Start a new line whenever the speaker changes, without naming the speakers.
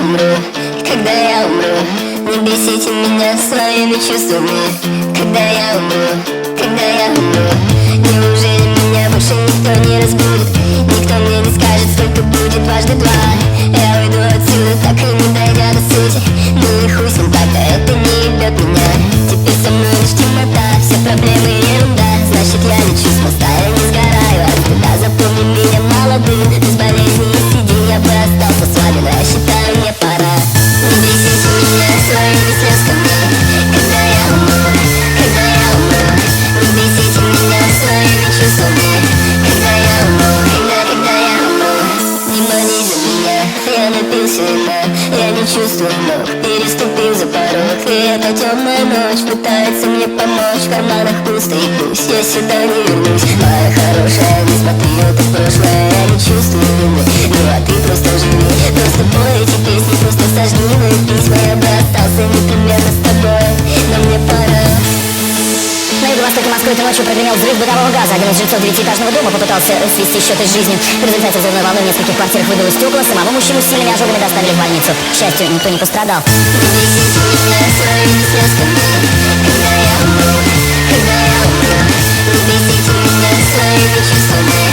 умру, когда я умру, не бесите меня своими чувствами. Когда я умру, когда я умру, неужели меня больше никто не разбудит? Никто мне не скажет, сколько будет дважды два. Я уйду отсюда, так и не дойдя до сути. Ну и хуй с ним, так-то это не ебет меня. Теперь со мной лишь темнота, все проблемы ерунда. Значит я лечу с моста, я не сгораю от стыда. Запомни меня молодым, без болезни и седин. Я бы остался слабен, а я считаю, мне пора. Не бесите меня своими слезками, когда я умру, когда я умру. Не бесите меня своими чувствами, когда я умру, когда я умру. Не молись за меня, я напился вина, я не чувствую ног, переступил за порог. И эта темная ночь пытается мне помочь. В карманах пусто, и пусть я сюда не вернусь. Моя хорошая, не смотри, это прошлое, я не чувствую вины. Ну а ты просто живи, просто пой эти песни, просто сожги мои письма. Я бы остался непременно с тобой, но мне пора.
На юго-востоке Москвы этой ночью прогремел взрыв бытового газа. Один из жильцов девятиэтажного дома попытался свести счеты с жизнью. В результате взрывной волны в нескольких квартирах выбило стекла. Самого мужчину с сильными ожогами доставили в больницу. К счастью, никто не пострадал.
Не бесите меня своими слезками, когда я умру, когда я умру. Не бесите меня своими чувствами.